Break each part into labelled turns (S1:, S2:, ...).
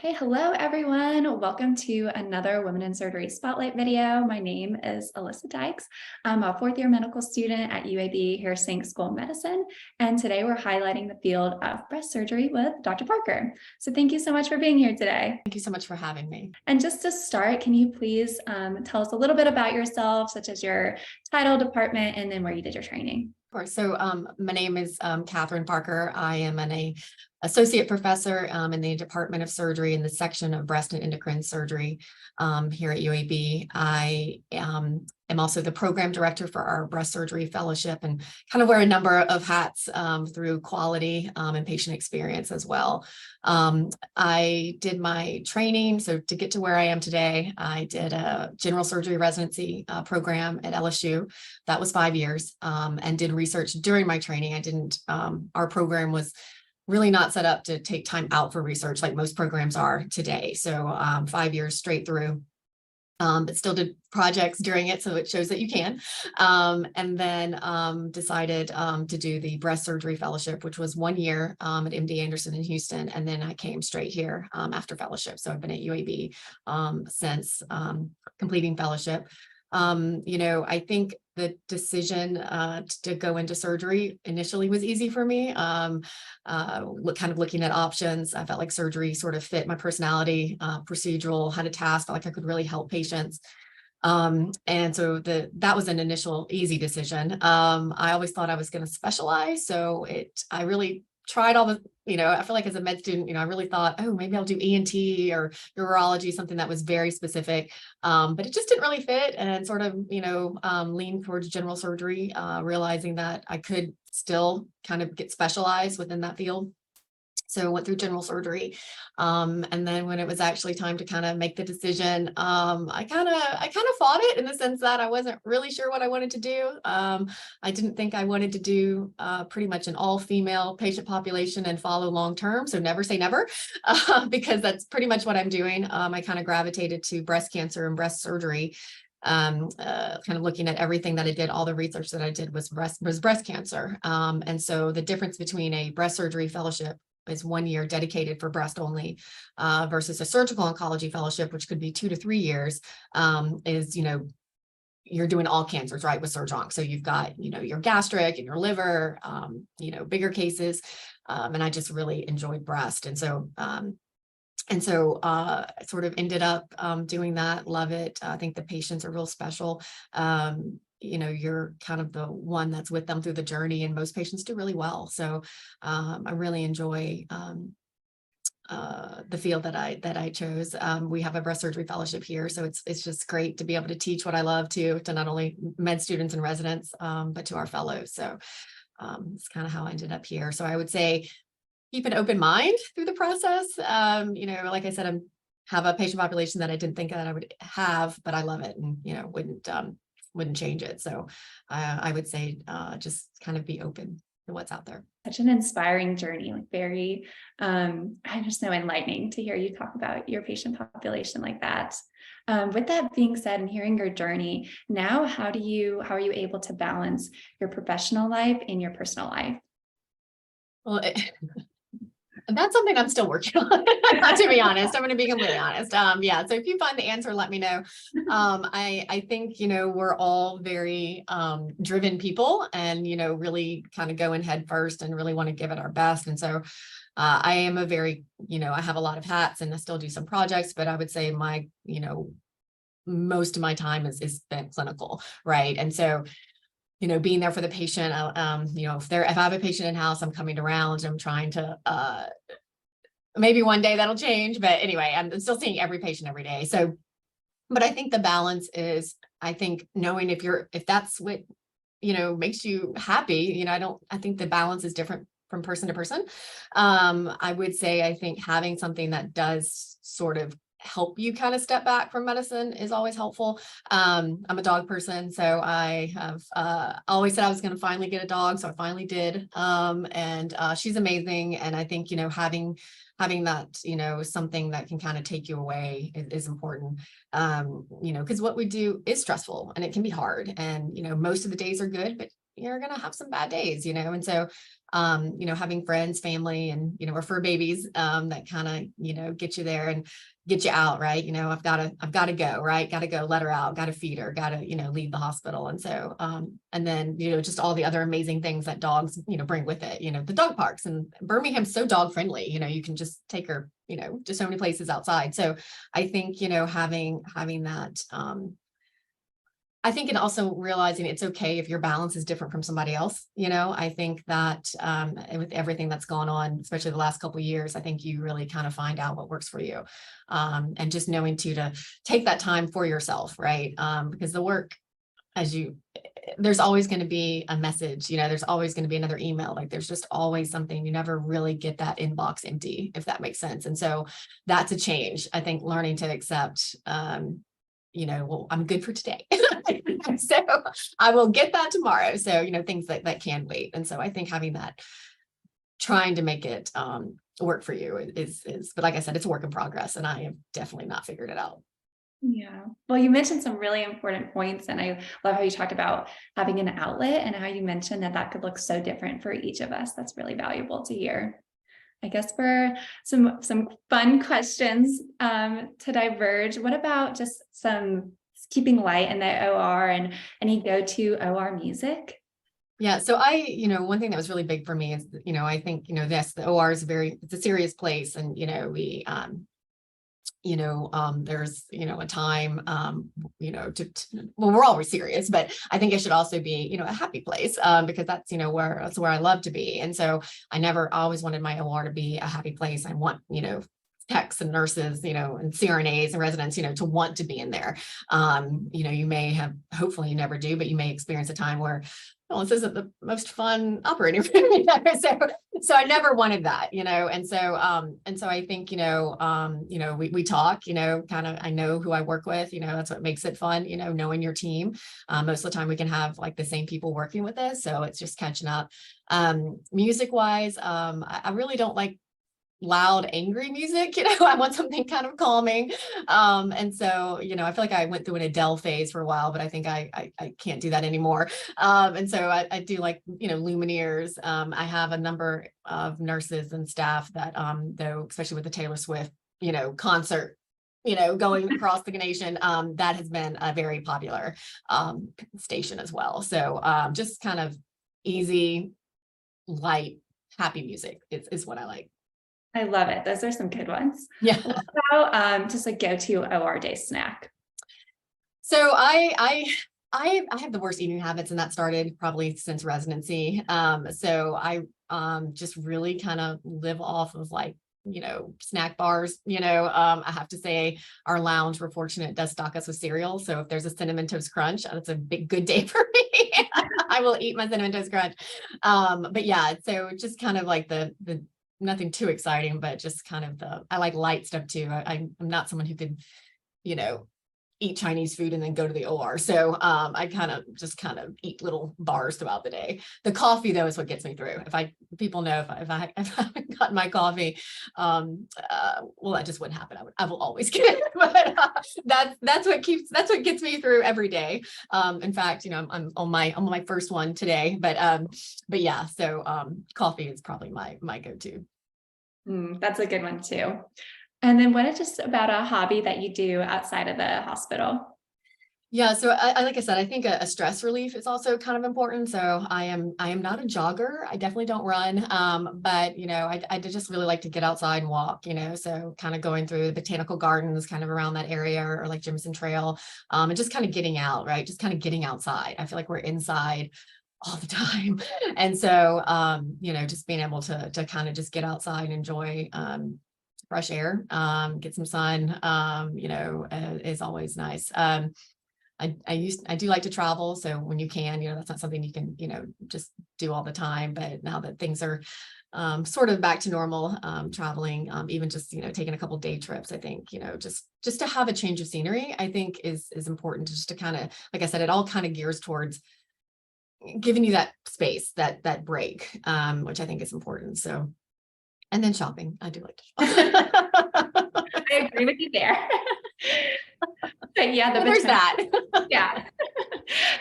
S1: Okay, hello everyone. Welcome to another Women in Surgery Spotlight video. My name is Alyssa Dykes. I'm a fourth year medical student at UAB Harrison School of Medicine, and today we're highlighting the field of breast surgery with Dr. Parker. So thank you so much for being here today.
S2: Thank you so much for having me.
S1: And just to start, can you please tell us a little bit about yourself, such as your title, department, and then where you did your training?
S2: Of course. So my name is Catherine Parker. I am an associate professor in the Department of Surgery in the section of breast and endocrine surgery here at UAB. I am also the program director for our breast surgery fellowship and kind of wear a number of hats through quality and patient experience as well. I did my training. So to get to where I am today, I did a general surgery residency program at LSU. That was 5 years and did research during my training. Our program was really not set up to take time out for research like most programs are today. So 5 years straight through, but still did projects during it. So it shows that you can. And then decided to do the breast surgery fellowship, which was 1 year at MD Anderson in Houston. And then I came straight here after fellowship. So I've been at UAB since completing fellowship. I think the decision to go into surgery initially was easy for me. Kind of looking at options, I felt like surgery sort of fit my personality, procedural, had a task, felt like I could really help patients. And so that was an initial easy decision. I always thought I was going to specialize. So I really tried all the, I feel like as a med student, I really thought, oh, maybe I'll do ENT or urology, something that was very specific. But it just didn't really fit and sort of, lean towards general surgery, realizing that I could still kind of get specialized within that field. So I went through general surgery. And then when it was actually time to kind of make the decision, I kind of fought it in the sense that I wasn't really sure what I wanted to do. I didn't think I wanted to do pretty much an all-female patient population and follow long-term. So never say never, because that's pretty much what I'm doing. I kind of gravitated to breast cancer and breast surgery. Kind of looking at everything that I did, all the research that I did was breast cancer. And so the difference between a breast surgery fellowship is 1 year dedicated for breast only versus a surgical oncology fellowship, which could be 2 to 3 years, is, you're doing all cancers, right, with Surg-Onc. So you've got, your gastric and your liver, bigger cases. And I just really enjoyed breast. And so I sort of ended up doing that, love it. I think the patients are real special. You're kind of the one that's with them through the journey, and most patients do really well. So I really enjoy the field that I chose. We have a breast surgery fellowship here, so it's just great to be able to teach what I love to not only med students and residents, but to our fellows. So it's kind of how I ended up here. So I would say keep an open mind through the process. Like I said, I have a patient population that I didn't think that I would have, but I love it, and wouldn't change it. So I would say just kind of be open to what's out there.
S1: Such an inspiring journey, like very, I just know, enlightening to hear you talk about your patient population like that. With that being said, and hearing your journey now, how are you able to balance your professional life and your personal life?
S2: Well, that's something I'm still working on, to be honest. I'm going to be completely honest. Yeah. So if you find the answer, let me know. I think, we're all very driven people and, really kind of go in head first and really want to give it our best. And so I am a very, I have a lot of hats and I still do some projects, but I would say my, most of my time is spent clinical. Right. And so being there for the patient, if I have a patient in house, I'm coming around, I'm trying to, maybe one day that'll change, but anyway, I'm still seeing every patient every day. So, but I think the balance is, I think knowing if that's what, makes you happy, I think the balance is different from person to person. I would say, I think having something that does sort of help you kind of step back from medicine is always helpful. I'm a dog person, so I have always said I was going to finally get a dog, so I finally did. And she's amazing, and I think having that something that can kind of take you away is important. Because what we do is stressful and it can be hard, and most of the days are good, but you're going to have some bad days, and so, having friends, family, and, or fur babies, that kind of, get you there and get you out, right? I've got to go, right? Got to go, let her out, got to feed her, got to, leave the hospital. And so, and then, just all the other amazing things that dogs, bring with it, the dog parks, and Birmingham's so dog friendly, you can just take her, to so many places outside. So I think, having that, I think, and also realizing it's okay if your balance is different from somebody else. I think that with everything that's gone on, especially the last couple of years, I think you really kind of find out what works for you, and just knowing to take that time for yourself, right? Because the work, there's always going to be a message, there's always going to be another email. Like there's just always something. You never really get that inbox empty, if that makes sense. And so that's a change. I think learning to accept, well, I'm good for today. So I will get that tomorrow. So, things that can wait. And so I think having that, trying to make it work for you is, but like I said, it's a work in progress, and I have definitely not figured it out.
S1: Yeah. Well, you mentioned some really important points, and I love how you talked about having an outlet and how you mentioned that could look so different for each of us. That's really valuable to hear. I guess for some fun questions to diverge, what about just some keeping light in the OR and any go-to OR music?
S2: Yeah. So one thing that was really big for me is, I think, the OR is it's a serious place. And, there's, a time, well, we're always serious, but I think it should also be, a happy place, because that's where I love to be. And so I always wanted my OR to be a happy place. I want, techs and nurses, and CRNAs and residents, to want to be in there. You may have, hopefully you never do, but you may experience a time where, well, this isn't the most fun operating room. So I never wanted that, and so I think, we talk, kind of, I know who I work with, that's what makes it fun, knowing your team. Most of the time we can have like the same people working with us. So it's just catching up. Music wise, I really don't like loud, angry music. I want something kind of calming. And so, I feel like I went through an Adele phase for a while, but I think I can't do that anymore. And so I do like, Lumineers. I have a number of nurses and staff that, though, especially with the Taylor Swift, concert, going across the nation, that has been a very popular station as well. So just kind of easy, light, happy music is what I like.
S1: I love it. Those are some good ones.
S2: Yeah.
S1: What about just a go-to OR day snack?
S2: So I have the worst eating habits, and that started probably since residency. So I just really kind of live off of like, snack bars. I have to say our lounge, we're fortunate, does stock us with cereal. So if there's a Cinnamon Toast Crunch, that's a good day for me. I will eat my Cinnamon Toast Crunch. But yeah, so just kind of like the nothing too exciting, but just kind of I like light stuff too. I'm not someone who could, eat Chinese food and then go to the OR. So I kind of eat little bars throughout the day. The coffee though is what gets me through. People know if I haven't gotten my coffee, well, that just wouldn't happen. I will always get it, but that's what gets me through every day. In fact, I'm on my first one today, but yeah, so coffee is probably my go-to.
S1: That's a good one too. And then what is just about a hobby that you do outside of the hospital?
S2: Yeah, so I like I said, I think a stress relief is also kind of important. So I am not a jogger. I definitely don't run, but I just really like to get outside and walk. So kind of going through the botanical gardens, kind of around that area, or like Jimson Trail, and just kind of getting out, right? Just kind of getting outside. I feel like we're inside all the time, and so just being able to kind of just get outside and enjoy fresh air, get some sun, is always nice. I do like to travel. So when you can, that's not something you can, just do all the time. But now that things are sort of back to normal, traveling, even just, taking a couple day trips, I think, just to have a change of scenery, I think is important, just to kind of, like I said, it all kind of gears towards giving you that space, that break, which I think is important. So, and then shopping, I do like to shop.
S1: I agree with you there. But yeah,
S2: there's that.
S1: Yeah.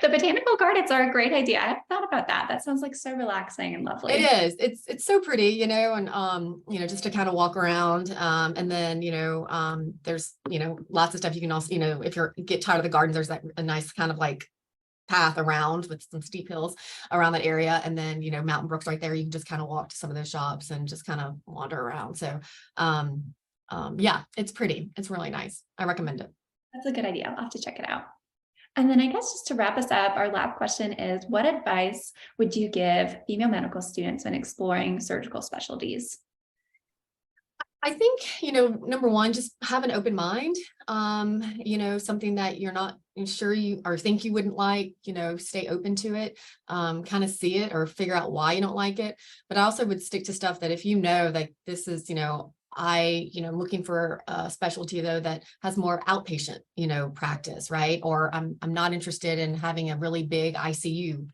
S1: The botanical gardens are a great idea. I haven't thought about that. That sounds like so relaxing and
S2: It
S1: lovely.
S2: is. It's so pretty, and just to kind of walk around. And then, there's, lots of stuff you can also, if you're get tired of the gardens, there's like a nice kind of like path around with some steep hills around that area. And then, Mountain Brook's right there. You can just kind of walk to some of those shops and just kind of wander around. So yeah, it's pretty. It's really nice. I recommend it.
S1: That's a good idea. I'll have to check it out. And then I guess just to wrap us up, our last question is, what advice would you give female medical students when exploring surgical specialties?
S2: I think, number one, just have an open mind. Something that you're not sure you or think you wouldn't like, stay open to it, kind of see it or figure out why you don't like it. But I also would stick to stuff that if that this is, I'm looking for a specialty though that has more outpatient, practice, right? Or I'm not interested in having a really big ICU,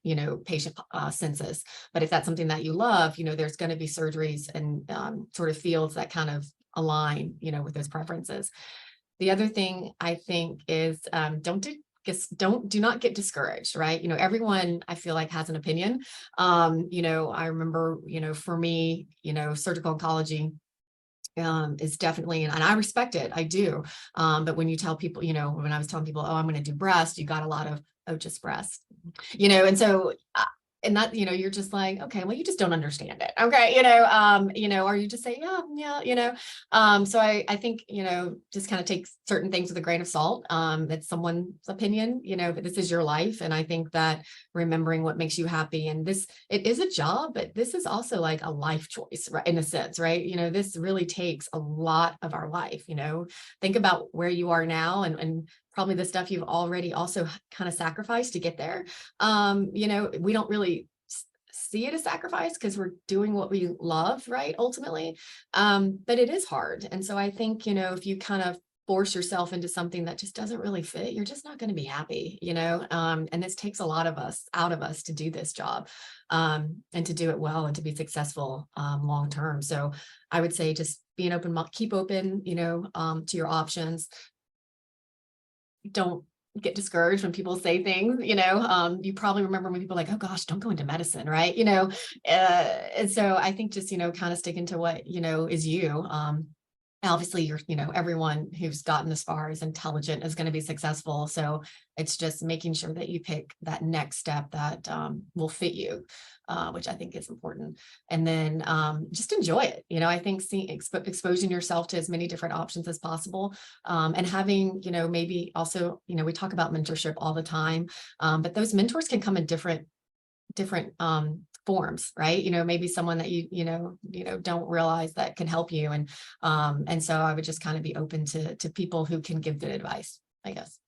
S2: patient census. But if that's something that you love, there's going to be surgeries and sort of fields that kind of align, with those preferences. The other thing I think is do not get discouraged, right? Everyone I feel like has an opinion. I remember, for me, surgical oncology is definitely, and I respect it, I do. But when you tell people, when I was telling people, oh, I'm going to do breast, you got a lot of, oh, just breast, and so, and that, you're just like, okay, well, you just don't understand it. Okay. Or you just say, yeah, so I think, just kind of take certain things with a grain of salt. That's someone's opinion, but this is your life. And I think that remembering what makes you happy, and it is a job, but this is also like a life choice, right? In a sense, right? This really takes a lot of our life, think about where you are now and probably the stuff you've already also kind of sacrificed to get there. We don't really see it as sacrifice because we're doing what we love, right? Ultimately. But it is hard. And so I think, if you kind of force yourself into something that just doesn't really fit, you're just not going to be happy, and this takes a lot of us out of us to do this job, and to do it well and to be successful, long term. So I would say just being open, keep open, to your options. Don't get discouraged when people say things, you probably remember when people are like, oh gosh, don't go into medicine, right? And so I think just, kind of sticking to what, is you. Obviously you're, everyone who's gotten this far is intelligent, is going to be successful. So it's just making sure that you pick that next step that will fit you, which I think is important. And then just enjoy it. I think exposing yourself to as many different options as possible, and having, maybe also, we talk about mentorship all the time, but those mentors can come in different forms, right? Maybe someone that you don't realize that can help you. And so I would just kind of be open to people who can give good advice, I guess.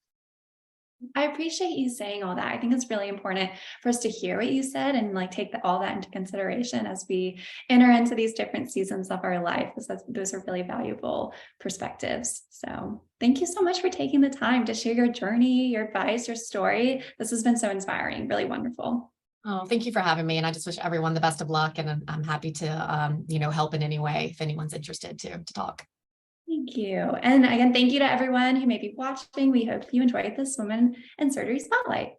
S1: I appreciate you saying all that. I think it's really important for us to hear what you said and like take all that into consideration as we enter into these different seasons of our life. Because those are really valuable perspectives. So thank you so much for taking the time to share your journey, your advice, your story. This has been so inspiring, really wonderful.
S2: Oh, thank you for having me. And I just wish everyone the best of luck. And I'm happy to, help in any way if anyone's interested to talk.
S1: Thank you. And again, thank you to everyone who may be watching. We hope you enjoyed this Women in Surgery Spotlight.